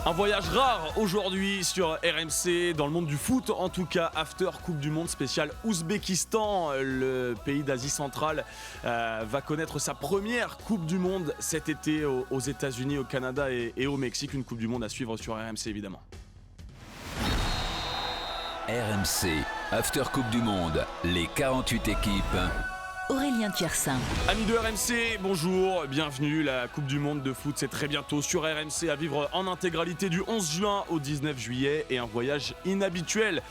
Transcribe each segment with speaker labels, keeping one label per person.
Speaker 1: Un voyage rare aujourd'hui sur RMC, dans le monde du foot, en tout cas, after Coupe du Monde spécial Ouzbékistan. Le pays d'Asie centrale va connaître sa première Coupe du Monde cet été aux États-Unis, au Canada et au Mexique. Une Coupe du Monde à suivre sur RMC évidemment.
Speaker 2: RMC, After Coupe du Monde, les 48 équipes.
Speaker 3: Aurélien Thiersin.
Speaker 1: Amis de RMC, bonjour, bienvenue. La Coupe du Monde de foot, c'est très bientôt sur RMC à vivre en intégralité du 11 juin au 19 juillet et un voyage inhabituel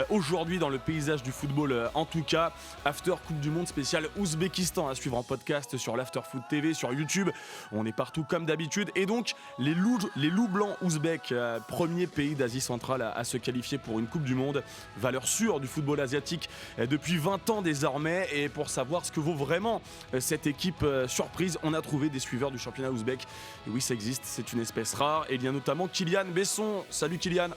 Speaker 1: aujourd'hui dans le paysage du football en tout cas. After Coupe du Monde spécial Ouzbékistan à suivre en podcast sur l'After Foot TV, sur YouTube. On est partout comme d'habitude et donc les loups blancs ouzbeks, premier pays d'Asie centrale à se qualifier pour une Coupe du Monde. Valeur sûre du football asiatique depuis 20 ans désormais, et pour savoir ce que vaut vraiment cette équipe surprise, on a trouvé des suiveurs du championnat ouzbek. Et oui, ça existe, c'est une espèce rare. Et il y a notamment Kylian Besson. Salut Kylian.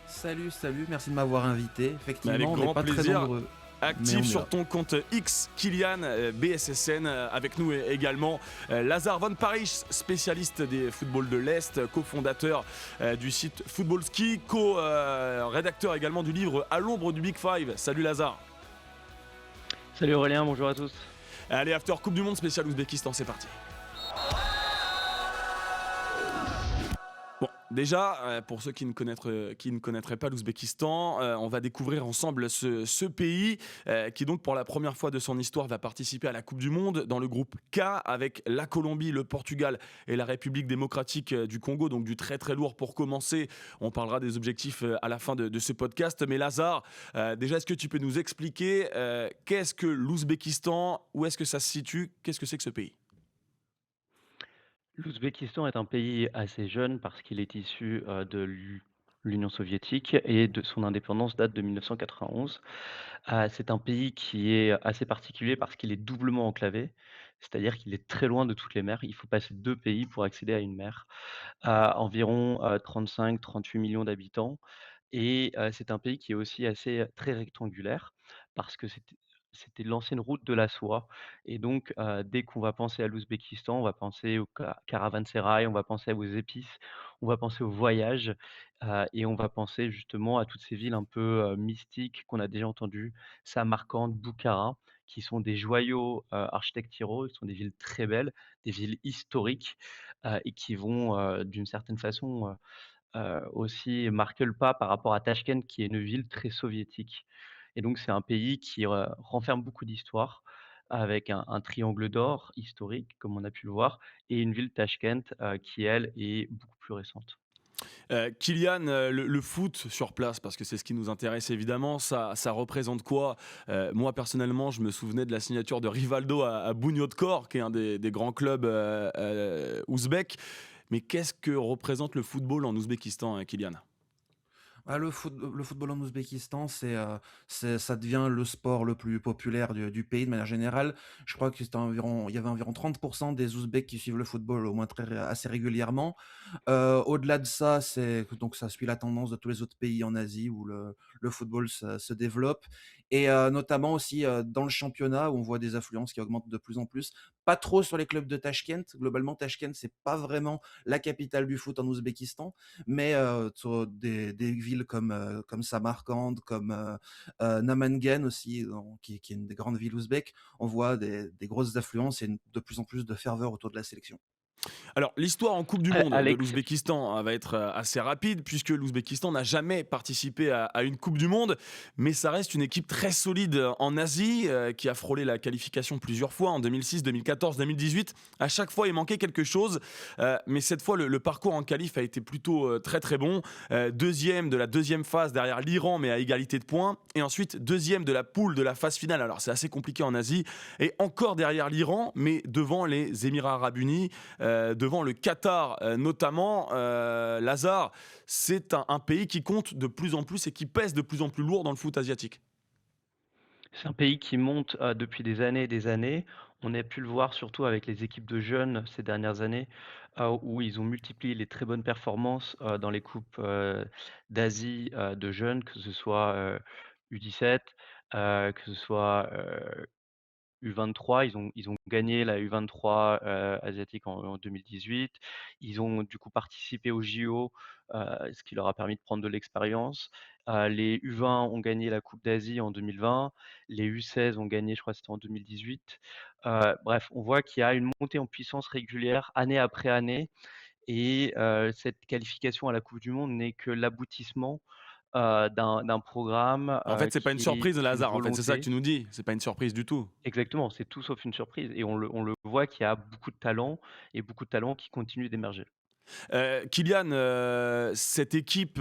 Speaker 4: Salut, merci de m'avoir invité. Effectivement, on
Speaker 1: grand
Speaker 4: n'est pas très
Speaker 1: plaisir.
Speaker 4: nombreux.
Speaker 1: Actif sur ton compte X, Kylian BSSN, avec nous également Lazare Von Parijs, spécialiste des footballs de l'Est, cofondateur du site Football Ski, co-rédacteur également du livre À l'ombre du Big Five. Salut Lazare.
Speaker 5: Salut Aurélien, bonjour à tous.
Speaker 1: Allez, After Coupe du Monde spécial Ouzbékistan, c'est parti. Bon, déjà, pour ceux qui ne connaîtraient pas l'Ouzbékistan, on va découvrir ensemble ce pays qui donc pour la première fois de son histoire va participer à la Coupe du Monde dans le groupe K avec la Colombie, le Portugal et la République démocratique du Congo, donc du très très lourd pour commencer. On parlera des objectifs à la fin de ce podcast. Mais Lazare, déjà, est-ce que tu peux nous expliquer qu'est-ce que l'Ouzbékistan, où est-ce que ça se situe, qu'est-ce que c'est que ce pays ?
Speaker 5: L'Ouzbékistan est un pays assez jeune parce qu'il est issu de l'Union soviétique et de son indépendance date de 1991. C'est un pays qui est assez particulier parce qu'il est doublement enclavé, c'est-à-dire qu'il est très loin de toutes les mers. Il faut passer 2 pays pour accéder à une mer. Environ 35-38 millions d'habitants, et c'est un pays qui est aussi assez très rectangulaire parce que c'était l'ancienne route de la soie, et donc dès qu'on va penser à l'Ouzbékistan, on va penser au caravansérail, on va penser aux épices, on va penser au voyage, et on va penser justement à toutes ces villes un peu mystiques qu'on a déjà entendues, Samarcande, Boukhara, qui sont des joyaux architecturaux. Ce sont des villes très belles, des villes historiques, et qui vont d'une certaine façon aussi marquer le pas par rapport à Tachkent, qui est une ville très soviétique. Et donc c'est un pays qui renferme beaucoup d'histoire, avec un triangle d'or historique, comme on a pu le voir, et une ville, Tachkent, qui elle est beaucoup plus récente.
Speaker 1: Kylian, le foot sur place, parce que c'est ce qui nous intéresse évidemment, ça représente quoi ? Moi personnellement, je me souvenais de la signature de Rivaldo à Bunyodkor, qui est un des grands clubs ouzbeks. Mais qu'est-ce que représente le football en Ouzbékistan, Kylian ?
Speaker 4: Ah, le football en Ouzbékistan, ça devient le sport le plus populaire du pays de manière générale. Je crois qu'il y avait environ 30% des Ouzbeks qui suivent le football au moins assez régulièrement. Au-delà de ça, donc ça suit la tendance de tous les autres pays en Asie où le football se développe. Et notamment aussi dans le championnat où on voit des affluences qui augmentent de plus en plus. Pas trop sur les clubs de Tachkent. Globalement, Tachkent, c'est pas vraiment la capitale du foot en Ouzbékistan, mais sur des villes comme Samarcande, comme Namangan aussi, qui est une des grandes villes ouzbèques, on voit des grosses affluences et de plus en plus de ferveur autour de la sélection.
Speaker 1: Alors, l'histoire en Coupe du
Speaker 5: À
Speaker 1: Monde
Speaker 5: à
Speaker 1: de
Speaker 5: l'ex
Speaker 1: l'Ouzbékistan va être assez rapide, puisque l'Ouzbékistan n'a jamais participé à une Coupe du Monde, mais ça reste une équipe très solide en Asie, qui a frôlé la qualification plusieurs fois, en 2006, 2014, 2018. À chaque fois, il manquait quelque chose, mais cette fois, le parcours en qualif a été plutôt très très bon. Deuxième de la deuxième phase derrière l'Iran, mais à égalité de points. Et ensuite, deuxième de la poule de la phase finale. Alors, c'est assez compliqué en Asie. Et encore derrière l'Iran, mais devant les Émirats Arabes Unis, devant le Qatar notamment. Lazare, c'est un pays qui compte de plus en plus et qui pèse de plus en plus lourd dans le foot asiatique.
Speaker 5: C'est un pays qui monte depuis des années et des années. On a pu le voir surtout avec les équipes de jeunes ces dernières années, où ils ont multiplié les très bonnes performances dans les coupes d'Asie de jeunes, que ce soit U17, que ce soit U23. Ils ont gagné la U23, asiatique en 2018. Ils ont du coup participé aux JO, ce qui leur a permis de prendre de l'expérience. Les U20 ont gagné la coupe d'Asie en 2020. Les U16 ont gagné, je crois que c'était en 2018. Bref, on voit qu'il y a une montée en puissance régulière année après année et cette qualification à la coupe du monde n'est que l'aboutissement, d'un programme,
Speaker 1: En fait, c'est pas une surprise,
Speaker 5: qui est une
Speaker 1: Lazare. En fait, c'est ça que
Speaker 5: volonté.
Speaker 1: tu nous dis. C'est pas une surprise du tout.
Speaker 5: Exactement, c'est tout sauf une surprise et on le voit qu'il y a beaucoup de talent et beaucoup de talents qui continuent d'émerger.
Speaker 1: Kylian, cette équipe,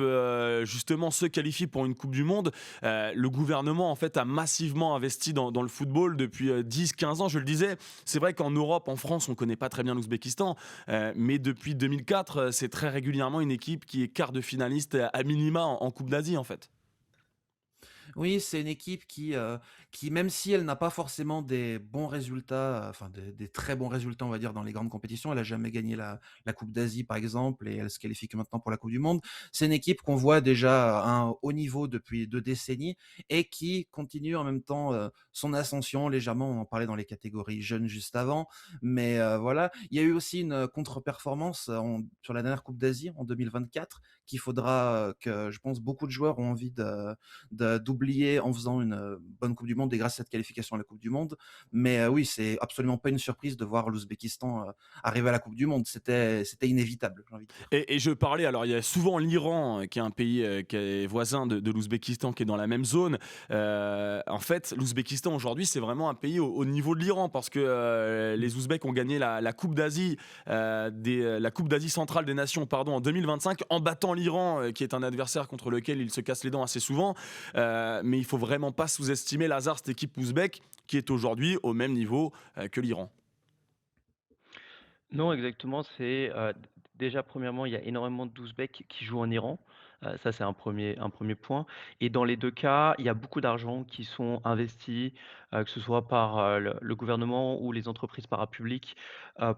Speaker 1: justement, se qualifie pour une Coupe du Monde. Le gouvernement, en fait, a massivement investi dans le football depuis 10-15 ans. Je le disais, c'est vrai qu'en Europe, en France, on ne connaît pas très bien l'Ouzbékistan, mais depuis 2004, c'est très régulièrement une équipe qui est quart de finaliste à minima en Coupe d'Asie, en fait.
Speaker 4: Oui, c'est une équipe qui même si elle n'a pas forcément des bons résultats, enfin des très bons résultats, on va dire, dans les grandes compétitions, elle a jamais gagné la coupe d'Asie, par exemple, et elle se qualifie que maintenant pour la coupe du monde. C'est une équipe qu'on voit déjà à un haut niveau depuis 2 décennies et qui continue en même temps, son ascension légèrement. On en parlait dans les catégories jeunes juste avant, mais voilà. Il y a eu aussi une contre-performance, sur la dernière coupe d'Asie en 2024 qu'il faudra, que je pense beaucoup de joueurs ont envie d'oublier en faisant une bonne Coupe du Monde et grâce à cette qualification à la Coupe du Monde. Mais oui, c'est absolument pas une surprise de voir l'Ouzbékistan arriver à la Coupe du Monde. C'était inévitable, j'ai envie de dire.
Speaker 1: Et je parlais, alors il y a souvent l'Iran, qui est un pays qui est voisin de l'Ouzbékistan, qui est dans la même zone. En fait, l'Ouzbékistan aujourd'hui, c'est vraiment un pays au niveau de l'Iran, parce que les Ouzbeks ont gagné la Coupe d'Asie, la Coupe d'Asie centrale des nations, pardon, en 2025, en battant l'Iran, qui est un adversaire contre lequel ils se cassent les dents assez souvent. Mais il faut vraiment pas sous-estimer Lazare, cette équipe ouzbek, qui est aujourd'hui au même niveau que l'Iran.
Speaker 5: Non, exactement, c'est, d déjà premièrement, il y a énormément d'Ouzbeks qui jouent en Iran, ça c'est un premier point et dans les 2 cas, il y a beaucoup d'argent qui sont investis, que ce soit par, le gouvernement ou les entreprises parapubliques,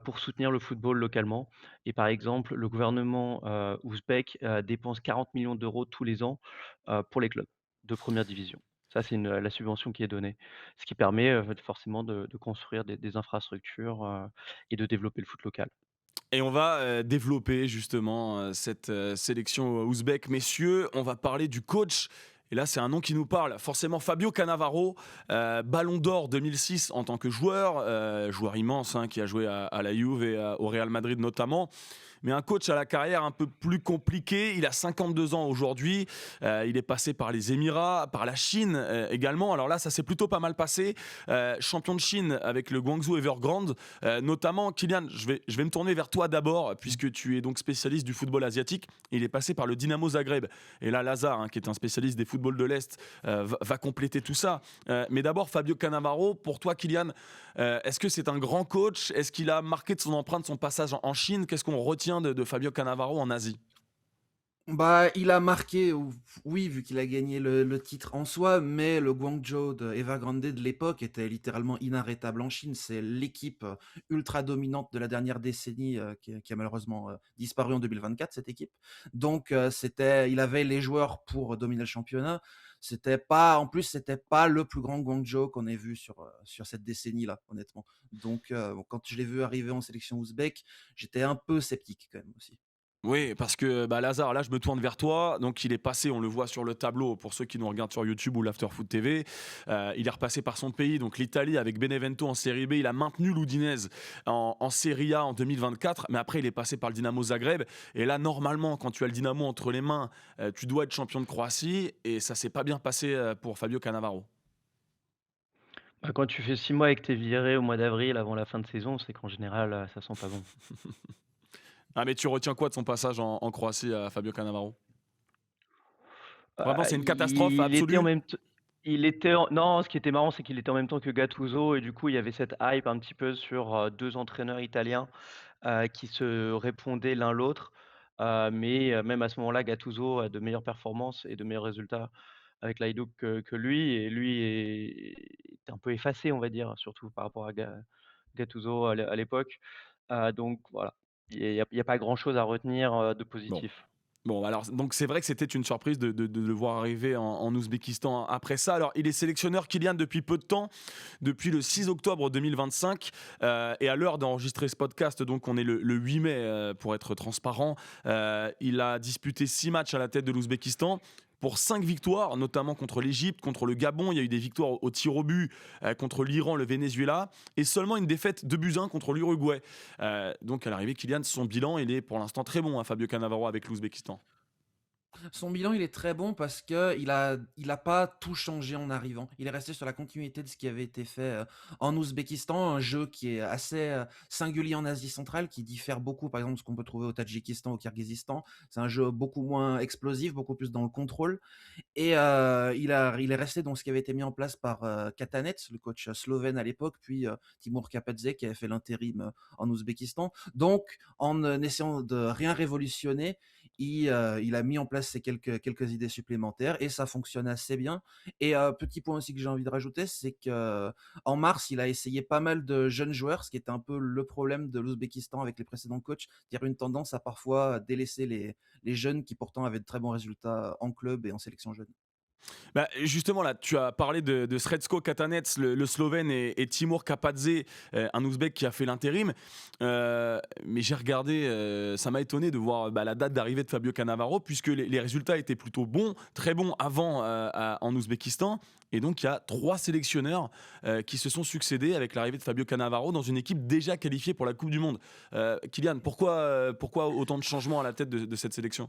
Speaker 5: pour soutenir le football localement et par exemple, le gouvernement, ouzbek, dépense 40 millions d'euros tous les ans, pour les clubs de première division. Ça, c'est la subvention qui est donnée, ce qui permet, forcément de construire des infrastructures, et de développer le foot local.
Speaker 1: Et on va développer justement cette sélection ouzbek. Messieurs, on va parler du coach. Et là, c'est un nom qui nous parle. Forcément, Fabio Cannavaro, Ballon d'Or 2006 en tant que joueur, joueur immense, hein, qui a joué à la Juve et au Real Madrid notamment. Mais un coach à la carrière un peu plus compliquée. Il a 52 ans aujourd'hui. Il est passé par les Émirats, par la Chine également. Alors là, ça s'est plutôt pas mal passé. Champion de Chine avec le Guangzhou Evergrande. Notamment, Kylian, je vais me tourner vers toi d'abord, puisque tu es donc spécialiste du football asiatique. Il est passé par le Dynamo Zagreb. Et là, Lazare, hein, qui est un spécialiste des footballs de l'Est, va compléter tout ça. Mais d'abord, Fabio Cannavaro, pour toi, Kylian, est-ce que c'est un grand coach? Est-ce qu'il a marqué de son empreinte son passage en Chine? Qu'est-ce qu'on retient de Fabio Cannavaro en Asie?
Speaker 4: Bah, il a marqué, oui, vu qu'il a gagné le titre en soi, mais le Guangzhou de Evergrande de l'époque était littéralement inarrêtable en Chine. C'est l'équipe ultra dominante de la dernière décennie qui a malheureusement disparu en 2024, cette équipe. Donc, il avait les joueurs pour dominer le championnat. En plus, c'était pas le plus grand Guangzhou qu'on ait vu sur cette décennie-là, honnêtement. Donc, bon, quand je l'ai vu arriver en sélection ouzbek, j'étais un peu sceptique quand même aussi.
Speaker 1: Oui, parce que bah, Lazare, là je me tourne vers toi. Donc il est passé, on le voit sur le tableau pour ceux qui nous regardent sur YouTube ou l'Afterfoot TV. Il est repassé par son pays, donc l'Italie avec Benevento en Série B. Il a maintenu l'Udinese en Serie A en 2024, mais après il est passé par le Dynamo Zagreb. Et là, normalement, quand tu as le Dynamo entre les mains, tu dois être champion de Croatie. Et ça s'est pas bien passé pour Fabio Cannavaro.
Speaker 5: Bah, quand tu fais 6 mois et que tu es viré au mois d'avril avant la fin de saison, c'est qu'en général, ça sent pas bon.
Speaker 1: Ah, mais tu retiens quoi de son passage en Croatie à Fabio Cannavaro? Vraiment, c'est une catastrophe
Speaker 5: Il était en
Speaker 1: absolue.
Speaker 5: même t il était en non, ce qui était marrant, c'est qu'il était en même temps que Gattuso et du coup, il y avait cette hype un petit peu sur, 2 entraîneurs italiens, qui se répondaient l'un l'autre. Mais même à ce moment-là, Gattuso a de meilleures performances et de meilleurs résultats avec l'Hajduk que lui et lui est un peu effacé, on va dire, surtout par rapport à Gattuso à l'époque. Donc voilà, il y a pas grand-chose à retenir, de
Speaker 1: Bon.
Speaker 5: positif.
Speaker 1: Bon, alors, donc c'est vrai que c'était une surprise de le voir arriver en Ouzbékistan après ça. Alors, il est sélectionneur Kylian depuis peu de temps, depuis le 6 octobre 2025. Et à l'heure d'enregistrer ce podcast, donc on est le 8 mai pour être transparent, il a disputé 6 matchs à la tête de l'Ouzbékistan. Pour 5 victoires, notamment contre l'Égypte, contre le Gabon, il y a eu des victoires au tir au but, contre l'Iran, le Venezuela, et seulement une défaite 2-1 contre l'Uruguay. Donc à l'arrivée, Kylian, son bilan, il est pour l'instant très bon, Fabio Cannavaro avec l'Ouzbékistan.
Speaker 4: Son bilan, il est très bon parce qu'il a pas tout changé en arrivant. Il est resté sur la continuité de ce qui avait été fait en Ouzbékistan, un jeu qui est assez singulier en Asie centrale, qui diffère beaucoup, par exemple, de ce qu'on peut trouver au Tadjikistan, au Kirghizistan. C'est un jeu beaucoup moins explosif, beaucoup plus dans le contrôle. Et il est resté dans ce qui avait été mis en place par Katanec, le coach slovène à l'époque, puis Timur Kapadze qui avait fait l'intérim en Ouzbékistan. Donc, en essayant de rien révolutionner, il a mis en place ces quelques idées supplémentaires et ça fonctionne assez bien. Et petit point aussi que j'ai envie de rajouter, c'est que en mars, il a essayé pas mal de jeunes joueurs, ce qui était un peu le problème de l'Ouzbékistan avec les précédents coachs, c'est-à-dire une tendance à parfois délaisser les jeunes qui pourtant avaient de très bons résultats en club et en sélection jeune.
Speaker 1: Bah, justement, là, tu as parlé de Srečko Katanec, le Slovène, et Timur Kapadze, un Ouzbek qui a fait l'intérim. Mais j'ai regardé, ça m'a étonné de voir la date d'arrivée de Fabio Cannavaro, puisque les résultats étaient plutôt bons, très bons avant en Ouzbékistan. Et donc, il y a 3 sélectionneurs qui se sont succédés avec l'arrivée de Fabio Cannavaro dans une équipe déjà qualifiée pour la Coupe du Monde. Kylian, pourquoi autant de changements à la tête de cette sélection?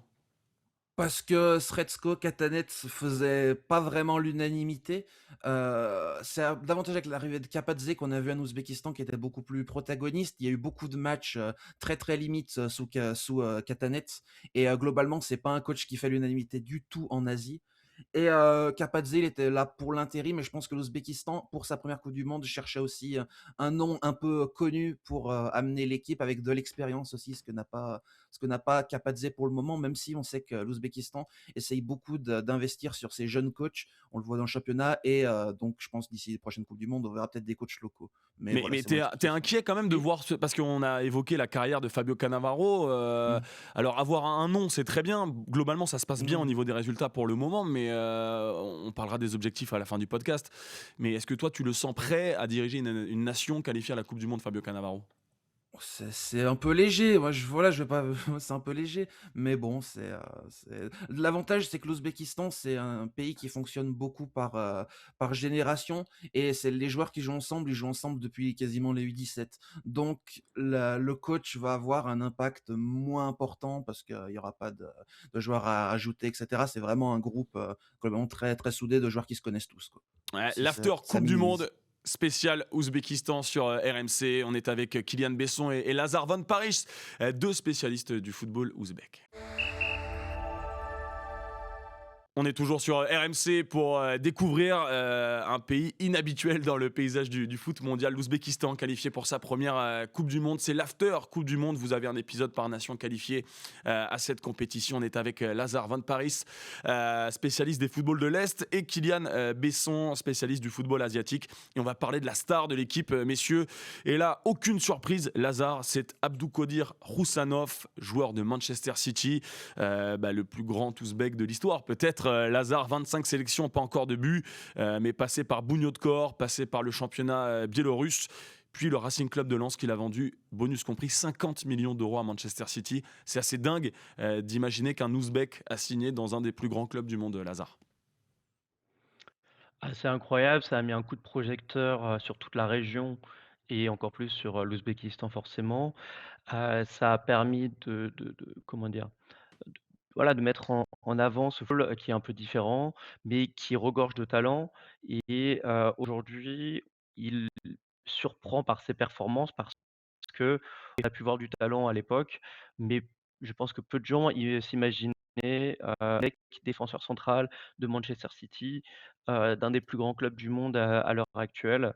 Speaker 4: Parce que Srečko Katanec faisait pas vraiment l'unanimité. C'est davantage avec l'arrivée de Kapadze qu'on a vu en Ouzbékistan qui était beaucoup plus protagoniste. Il y a eu beaucoup de matchs très très limites sous Katanec. Et globalement, c'est pas un coach qui fait l'unanimité du tout en Asie. Et Kapadze, il était là pour l'intérim, mais je pense que l'Ouzbékistan, pour sa première Coupe du Monde, cherchait aussi un nom un peu connu pour amener l'équipe avec de l'expérience aussi, ce que n'a pas Kapadze pour le moment, même si on sait que l'Ouzbékistan essaye beaucoup d'investir sur ses jeunes coachs. On le voit dans le championnat et donc je pense d'ici les prochaines Coupes du Monde, on verra peut-être des coachs locaux. Mais
Speaker 1: Mais,
Speaker 4: voilà,
Speaker 1: mais
Speaker 4: c'est mon
Speaker 1: t'es
Speaker 4: explication.
Speaker 1: inquiet quand même de voir parce qu'on a évoqué la carrière de Fabio Cannavaro.
Speaker 4: Mm.
Speaker 1: Alors avoir un nom, c'est très bien. Globalement, ça se passe bien au
Speaker 4: Mm.
Speaker 1: niveau des résultats pour le moment, mais on parlera des objectifs à la fin du podcast. Mais est-ce que toi, tu le sens prêt à diriger une nation qualifiée à la Coupe du Monde, Fabio Cannavaro?
Speaker 4: C'est un peu léger. Moi, voilà, je vais pas. C'est un peu léger, mais bon, l'avantage, c'est que l'Ouzbékistan, c'est un pays qui fonctionne beaucoup par génération, et c'est les joueurs qui jouent ensemble, ils jouent ensemble depuis quasiment les U17. Donc, le coach va avoir un impact moins important parce qu'il y aura pas de joueurs à ajouter, etc. C'est vraiment un groupe globalement très très soudé de joueurs qui se connaissent tous, quoi.
Speaker 1: Ouais,
Speaker 4: Si
Speaker 1: l'after
Speaker 4: ça
Speaker 1: Coupe du
Speaker 4: minimise.
Speaker 1: Monde spécial Ouzbékistan sur RMC. On est avec Kylian Besson et Lazar Von Parijs, 2 spécialistes du football ouzbek. On est toujours sur RMC pour découvrir un pays inhabituel dans le paysage du foot mondial, l'Ouzbékistan, qualifié pour sa première Coupe du Monde. C'est l'after Coupe du Monde. Vous avez un épisode par nation qualifié à cette compétition. On est avec Lazar Van Parijs, spécialiste des footballs de l'Est, et Kylian Besson, spécialiste du football asiatique. Et on va parler de la star de l'équipe, messieurs. Et là, aucune surprise, Lazar, c'est Abdoukodir Roussanov, joueur de Manchester City, le plus grand ouzbek de l'histoire, peut-être. Lazare, 25 sélections, pas encore de but, mais passé par Bunyodkor, passé par le championnat biélorusse, puis le Racing Club de Lens qu'il a vendu, bonus compris, 50 millions d'euros à Manchester City. C'est assez dingue d'imaginer qu'un Ouzbek a signé dans un des plus grands clubs du monde, Lazare.
Speaker 5: Ah, c'est incroyable, ça a mis un coup de projecteur, sur toute la région et encore plus sur, l'Ouzbékistan forcément. Ça a permis de comment dire? De voilà, de mettre en avant ce football, qui est un peu différent, mais qui regorge de talent et aujourd'hui, il surprend par ses performances parce qu'on a pu voir du talent à l'époque, mais je pense que peu de gens s'imaginaient, mec défenseur central de Manchester City, d'un des plus grands clubs du monde à l'heure actuelle,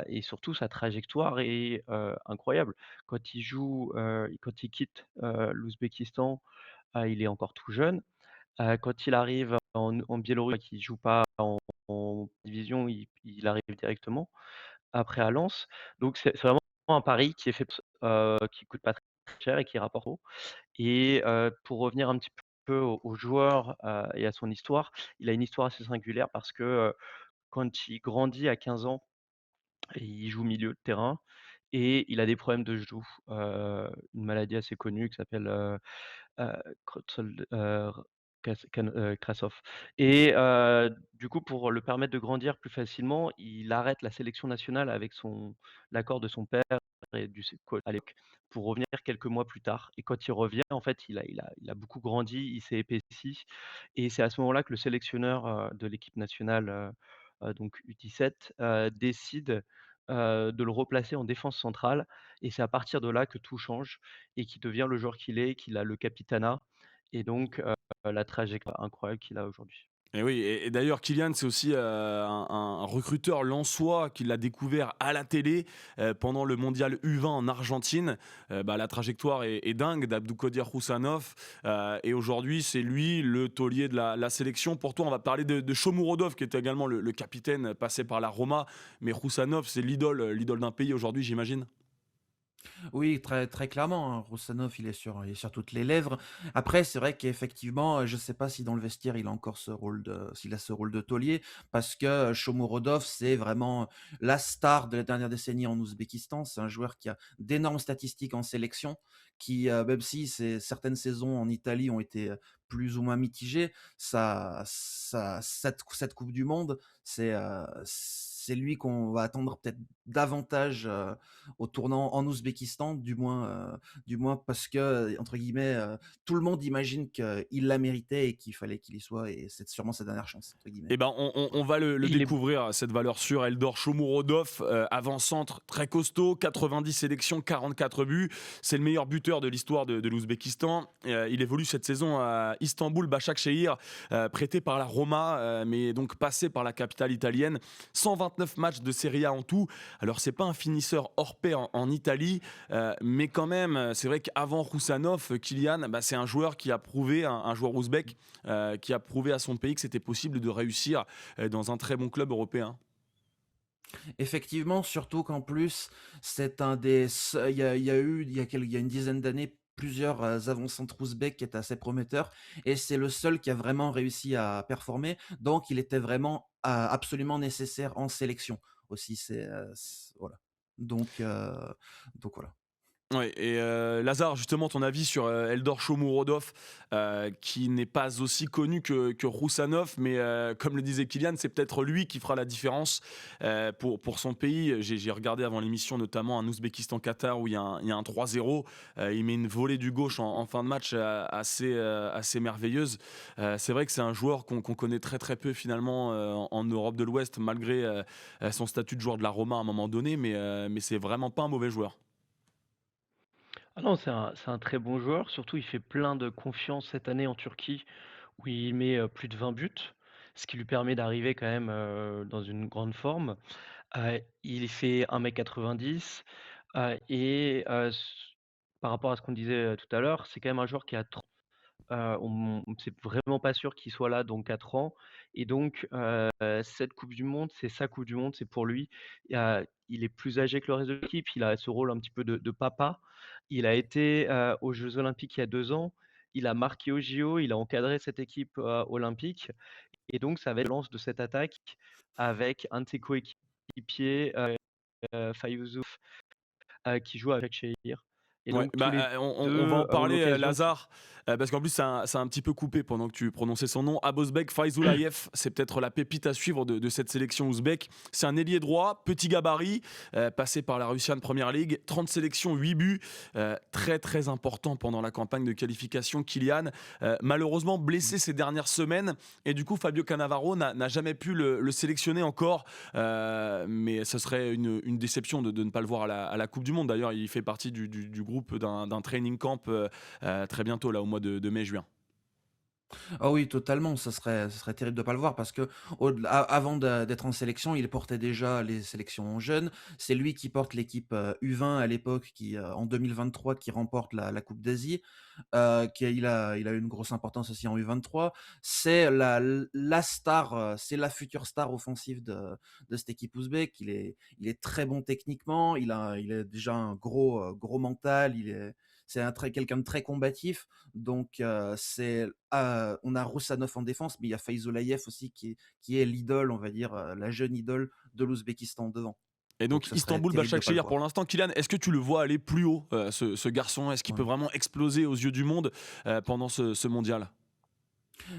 Speaker 5: et surtout sa trajectoire est, incroyable. Quand il quitte, l'Ouzbékistan, il est encore tout jeune. Quand il arrive en Biélorusse, qui joue pas en division, il arrive directement après à Lens. Donc c'est vraiment un pari qui est fait qui coûte pas très cher et qui rapporte haut et pour revenir un petit peu au joueur, et à son histoire, il a une histoire assez singulière parce que, quand il grandit à 15 ans, il joue milieu de terrain et il a des problèmes de genoux, une maladie assez connue qui s'appelle, Creutzfeldt, Krasov et du coup, pour le permettre de grandir plus facilement, il arrête la sélection nationale avec l'accord de son père et du coach à l'époque pour revenir quelques mois plus tard et quand il revient, en fait, il a beaucoup grandi, il s'est épaissi et c'est à ce moment-là que le sélectionneur, de l'équipe nationale, donc U17, décide, de le replacer en défense centrale et c'est à partir de là que tout change et qu'il devient le joueur qu'il est, qu'il a le capitanat et donc la trajectoire incroyable qu'il a aujourd'hui.
Speaker 1: Et oui, et d'ailleurs, Kylian, c'est aussi un recruteur lensois qui l'a découvert à la télé pendant le mondial U20 en Argentine. La trajectoire est dingue d'Abdoukodir Roussanov. Et aujourd'hui, c'est lui le taulier de la sélection. Pour toi, on va parler de Shomurodov, qui est également le capitaine passé par la Roma. Mais Roussanov, c'est l'idole d'un pays aujourd'hui, j'imagine.
Speaker 4: Oui, très, très clairement, hein, Roussanov, il est sur toutes les lèvres. Après, c'est vrai qu'effectivement, je ne sais pas si dans le vestiaire, il a encore s'il a ce rôle de taulier, parce que Shomurodov, c'est vraiment la star de la dernière décennie en Ouzbékistan. C'est un joueur qui a d'énormes statistiques en sélection, même si certaines saisons en Italie ont été plus ou moins mitigées, cette Coupe du Monde, c'est lui qu'on va attendre peut-être davantage au tournant en Ouzbékistan, du moins parce que, entre guillemets, tout le monde imagine qu'il la méritait et qu'il fallait qu'il y soit, et c'est sûrement sa dernière chance, entre guillemets.
Speaker 1: Eh ben, on va le
Speaker 5: Il est
Speaker 1: découvrir, cette valeur sûre. Eldor Shomurodov, avant-centre très costaud, 90 sélections, 44 buts. C'est le meilleur buteur de l'histoire de l'Ouzbékistan. Il évolue cette saison à Istanbul, Başakşehir, prêté par la Roma, mais donc passé par la capitale italienne. 129 matchs de Serie A en tout. Alors, c'est pas un finisseur hors pair en Italie, mais quand même, c'est vrai qu'avant Roussanov, Kylian, c'est un joueur qui a prouvé, un joueur ouzbek, qui a prouvé à son pays que c'était possible de réussir dans un très bon club européen.
Speaker 4: Effectivement, surtout qu'en plus, c'est un des seu il y a eu, il y a une dizaine d'années, plusieurs, avant-centres ouzbeks qui étaient assez prometteurs, et c'est le seul qui a vraiment réussi à performer, donc il était vraiment absolument nécessaire en sélection aussi. Voilà. Donc heu, donc voilà.
Speaker 1: Ouais, et Lazare, justement, ton avis sur Eldor Shomurodov, qui n'est pas aussi connu que Roussanov, mais comme le disait Kylian, c'est peut-être lui qui fera la différence pour son pays. J'ai regardé avant l'émission notamment un Ouzbékistan-Qatar où il y a un 3-0. Il met une volée du gauche en fin de match assez merveilleuse. C'est vrai que c'est un joueur qu'on connaît très très peu finalement en Europe de l'Ouest, malgré son statut de joueur de la Roma à un moment donné, mais c'est vraiment pas un mauvais joueur.
Speaker 5: Ah non, c'est un très bon joueur, surtout il fait plein de confiance cette année en Turquie où il met, plus de 20 buts, ce qui lui permet d'arriver quand même, dans une grande forme. Il fait 1,90 m et par rapport à ce qu'on disait, tout à l'heure, c'est quand même un joueur qui a c'est vraiment pas sûr qu'il soit là dans 4 ans et donc cette coupe du monde, c'est sa coupe du monde, c'est pour lui. Il est plus âgé que le reste de l'équipe, il a ce rôle un petit peu de papa. Il a été, aux jeux olympiques il y a 2 ans, il a marqué aux JO, il a encadré cette équipe, olympique et donc ça va être le lance de cette attaque avec un de ses coéquipiers, Fayzouf, qui joue avec Shahir et
Speaker 1: Ouais,
Speaker 5: donc tous les
Speaker 1: on va
Speaker 5: 2
Speaker 1: en
Speaker 5: ont
Speaker 1: parler,
Speaker 5: l'occasion de
Speaker 1: Lazare, parce qu'en plus, ça a un petit peu coupé pendant que tu prononçais son nom. Abozbek Fayzoulayev, c'est peut-être la pépite à suivre de cette sélection ouzbek. C'est un ailier droit, petit gabarit, passé par la Russian Premier League, 30 sélections, 8 buts, très très important pendant la campagne de qualification. Kylian, malheureusement blessé ces dernières semaines, et du coup, Fabio Cannavaro n'a jamais pu le sélectionner encore, mais ce serait une déception de ne pas le voir à la Coupe du Monde. D'ailleurs, il fait partie du groupe d'un training camp très bientôt, là, au mois de mai-juin.
Speaker 4: Ah oui, totalement, ça serait terrible de pas le voir parce que avant d'être en sélection, il portait déjà les sélections jeunes. C'est lui qui porte l'équipe U20 à l'époque, en 2023, qui remporte la Coupe d'Asie. Il a eu une grosse importance aussi en U23. C'est la star, c'est la future star offensive de cette équipe ouzbek. Il est très bon techniquement, il a déjà un gros mental. quelqu'un de très combatif. Donc, on a Roussanov en défense, mais il y a Faizoulayev aussi qui est l'idole, on va dire, la jeune idole de l'Ouzbékistan devant.
Speaker 1: Et
Speaker 4: Donc,
Speaker 1: donc
Speaker 4: ça serait
Speaker 1: Istanbul
Speaker 4: terrible de pas le
Speaker 1: Başakşehir pour
Speaker 4: voir.
Speaker 1: l'instant, Kylian, est-ce que tu le vois aller plus haut, ce garçon? Est-ce qu'il peut
Speaker 4: Ouais.
Speaker 1: vraiment exploser aux yeux du monde pendant ce mondial?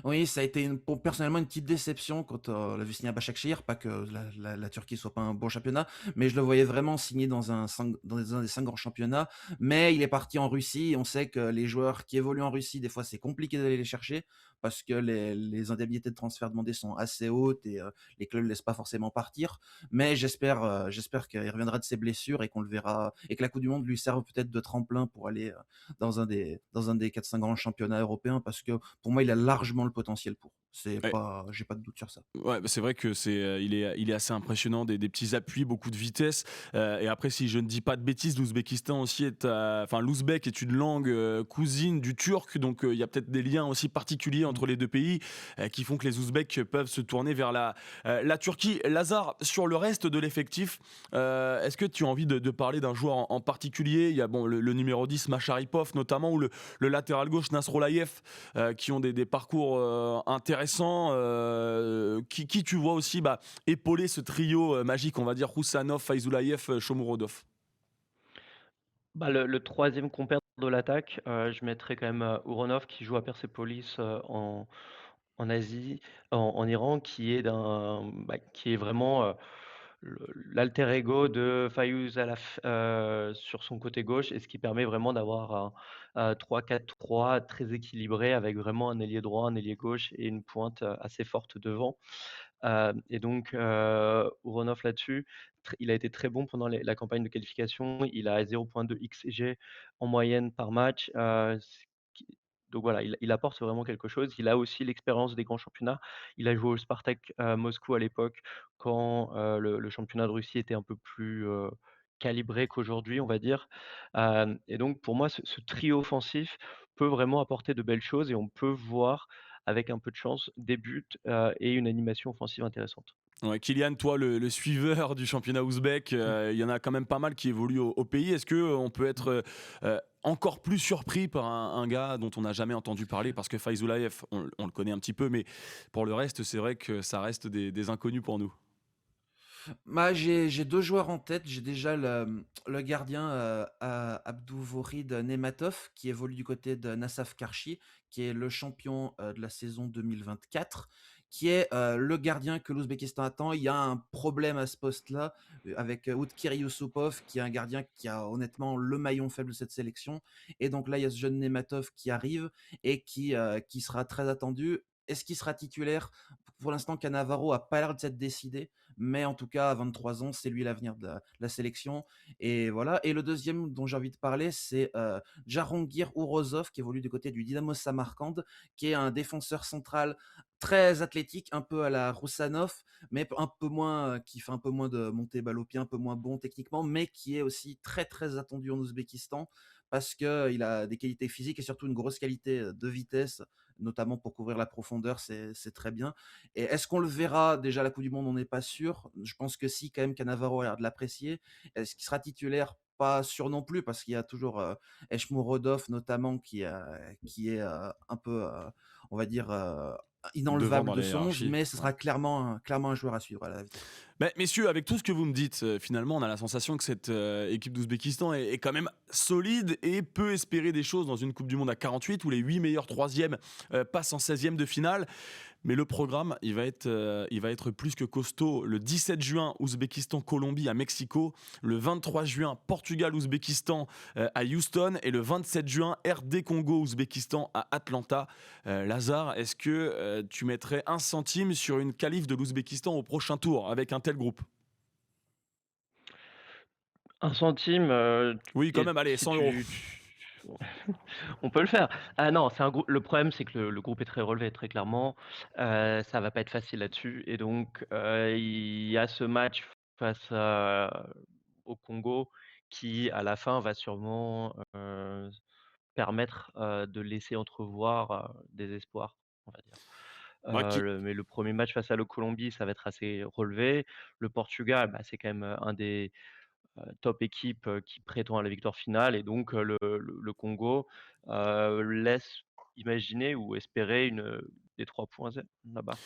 Speaker 4: Oui, ça a été personnellement une petite déception quand on l'a vu signer à Başakşehir. Pas que la Turquie soit pas un bon championnat, mais je le voyais vraiment signer dans un des 5 grands championnats. Mais il est parti en Russie et on sait que les joueurs qui évoluent en Russie, des fois, c'est compliqué d'aller les chercher parce que les indemnités de transfert demandées sont assez hautes et les clubs ne le laissent pas forcément partir. Mais j'espère qu'il reviendra de ses blessures et qu'on le verra et que la Coupe du Monde lui serve peut-être de tremplin pour aller dans un des 4-5 grands championnats européens parce que pour moi, il a largement le potentiel pour. J'ai pas de doute sur ça.
Speaker 1: Ouais, c'est vrai que il est assez impressionnant, des petits appuis, beaucoup de vitesse. Et après, si je ne dis pas de bêtises, l'Ouzbékistan aussi enfin, l'ouzbek est une langue cousine du turc, donc il y a peut-être des liens aussi particuliers
Speaker 4: Mmh.
Speaker 1: entre les deux pays qui font que les Ouzbeks peuvent se tourner vers la Turquie. Lazare, sur le reste de l'effectif, est-ce que tu as envie de parler d'un joueur en particulier? Il y a bon, le numéro 10, Macharipov notamment, ou le latéral gauche, Nasrollayev, qui ont des parcours intéressants. Qui tu vois aussi épauler ce trio magique, on va dire Roussanov, Faizoulayev, Shomurodov?
Speaker 5: Bah, le 3e compère de l'attaque, je mettrais quand même, Uronov qui joue à Persepolis, en Asie, en Iran, qui est vraiment, l'alter ego de Fayez Alaf, sur son côté gauche, et ce qui permet vraiment d'avoir un 3-4-3 très équilibré avec vraiment un ailier droit, un ailier gauche et une pointe, assez forte devant. Et donc, Uronov là-dessus, il a été très bon pendant la campagne de qualification. Il a 0,2 XG en moyenne par match, ce qui donc voilà, il apporte vraiment quelque chose. Il a aussi l'expérience des grands championnats. Il a joué au Spartak, Moscou à l'époque quand, le championnat de Russie était un peu plus, calibré qu'aujourd'hui, on va dire. Et donc pour moi, ce trio offensif peut vraiment apporter de belles choses, et on peut voir, avec un peu de chance, des buts, et une animation offensive intéressante.
Speaker 1: Ouais, Kylian, toi, le suiveur du championnat ouzbek, il y en a quand même pas mal qui évoluent au pays. Est-ce qu'on peut être encore plus surpris par un gars dont on n'a jamais entendu parler? Parce que Faizoulayev, on le connaît un petit peu, mais pour le reste, c'est vrai que ça reste des inconnus pour nous.
Speaker 4: Bah, j'ai 2 joueurs en tête. J'ai déjà le gardien, Abdouvorid Nematov qui évolue du côté de Nassaf Karchi, qui est le champion, de la saison 2024, qui est, le gardien que l'Ouzbékistan attend. Il y a un problème à ce poste-là, avec, Outkir Yusupov qui est un gardien qui a honnêtement le maillon faible de cette sélection, et donc là, il y a ce jeune Nematov qui arrive et qui sera très attendu. Est-ce qu'il sera titulaire? Pour l'instant, Cannavaro a pas l'air de s'être décidé, mais en tout cas, à 23 ans, c'est lui l'avenir de la sélection. Et voilà. Et le deuxième dont j'ai envie de parler, c'est Jahongir Ourozov, qui évolue du côté du Dynamo Samarkand, qui est un défenseur central très athlétique, un peu à la Roussanov, mais un peu moins, qui fait un peu moins de montée balle au pied, un peu moins bon techniquement, mais qui est aussi très très attendu en Ouzbékistan parce qu'il a des qualités physiques et surtout une grosse qualité de vitesse, notamment pour couvrir la profondeur, c'est très bien. Et est-ce qu'on le verra déjà à la Coupe du Monde? On n'est pas sûr. Je pense que si, quand même, Cannavaro a l'air de l'apprécier. Est-ce qu'il sera titulaire? Pas sûr non plus, parce qu'il y a toujours Eshmurodov, notamment, qui est un peu, on va dire,
Speaker 1: Devant
Speaker 4: inenlevable
Speaker 1: dans
Speaker 4: de
Speaker 1: la
Speaker 4: songe,
Speaker 1: hiérarchie.
Speaker 4: mais ce
Speaker 1: Ouais.
Speaker 4: sera clairement un joueur à suivre à l'avenir.
Speaker 1: Messieurs, avec tout ce que vous me dites, finalement, on a la sensation que cette équipe d'Ouzbékistan est quand même solide et peut espérer des choses dans une Coupe du Monde à 48 où les 8 meilleurs troisièmes passent en 16e de finale. Mais le programme, il va être plus que costaud. Le 17 juin, Ouzbékistan-Colombie à Mexico. Le 23 juin, Portugal-Ouzbékistan à Houston. Et le 27 juin, RD-Congo-Ouzbékistan à Atlanta. Lazare, est-ce que tu mettrais un centime sur une qualif de l'Ouzbékistan au prochain tour avec un tel groupe?
Speaker 5: Un centime,
Speaker 1: Oui, quand
Speaker 5: et
Speaker 1: même, allez,
Speaker 5: si
Speaker 1: 100 euros.
Speaker 5: on peut le faire. Ah non, c'est un grou le problème, c'est que le groupe est très relevé, très clairement. Ça va pas être facile là-dessus, et donc, il y a ce match face au Congo qui, à la fin, va sûrement, permettre, de laisser entrevoir, des espoirs, on va dire.
Speaker 1: Moi qui...
Speaker 5: Mais le premier match face à la Colombie, ça va être assez relevé. Le Portugal, bah, c'est quand même, un des top équipe qui prétend à la victoire finale et donc le Congo laisse imaginer ou espérer des 3 points là-bas.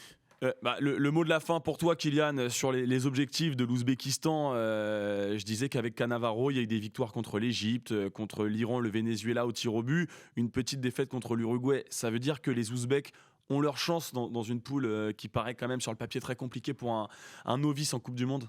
Speaker 1: Le mot de la fin pour toi, Kylian, sur les objectifs de l'Ouzbékistan. Je disais qu'avec Cannavaro, il y a eu des victoires contre l'Égypte, contre l'Iran, le Venezuela au tir au but, une petite défaite contre l'Uruguay. Ça veut dire que les Ouzbeks ont leur chance dans une poule qui paraît quand même sur le papier très compliquée pour un novice en Coupe du Monde.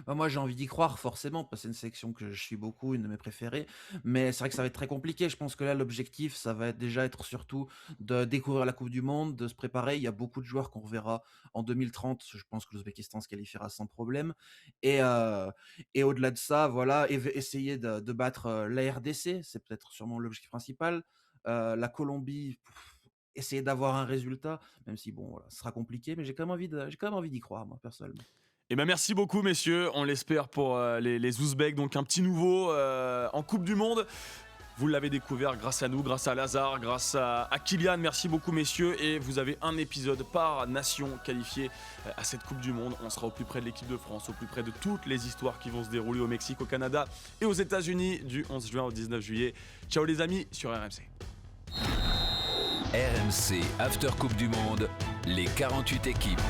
Speaker 4: Bah, moi, j'ai envie d'y croire forcément, parce que c'est une sélection que je suis beaucoup, une de mes préférées. Mais c'est vrai que ça va être très compliqué. Je pense que là, l'objectif, ça va être surtout de découvrir la Coupe du Monde, de se préparer. Il y a beaucoup de joueurs qu'on reverra en 2030. Je pense que l'Ouzbékistan se qualifiera sans problème. Et, euh, et au-delà de ça, voilà, essayer de battre la RDC, c'est peut-être sûrement l'objectif principal. La Colombie, essayer d'avoir un résultat, même si bon, voilà, ce sera compliqué, mais j'ai quand même envie d'y croire, moi, personnellement.
Speaker 1: Eh ben merci beaucoup, messieurs. On l'espère pour les Ouzbeks. Donc un petit nouveau en Coupe du Monde. Vous l'avez découvert grâce à nous, grâce à Lazare, grâce à Kylian. Merci beaucoup, messieurs. Et vous avez un épisode par nation qualifié à cette Coupe du Monde. On sera au plus près de l'équipe de France, au plus près de toutes les histoires qui vont se dérouler au Mexique, au Canada et aux États-Unis du 11 juin au 19 juillet. Ciao les amis sur RMC.
Speaker 2: RMC After Coupe du Monde, les 48 équipes.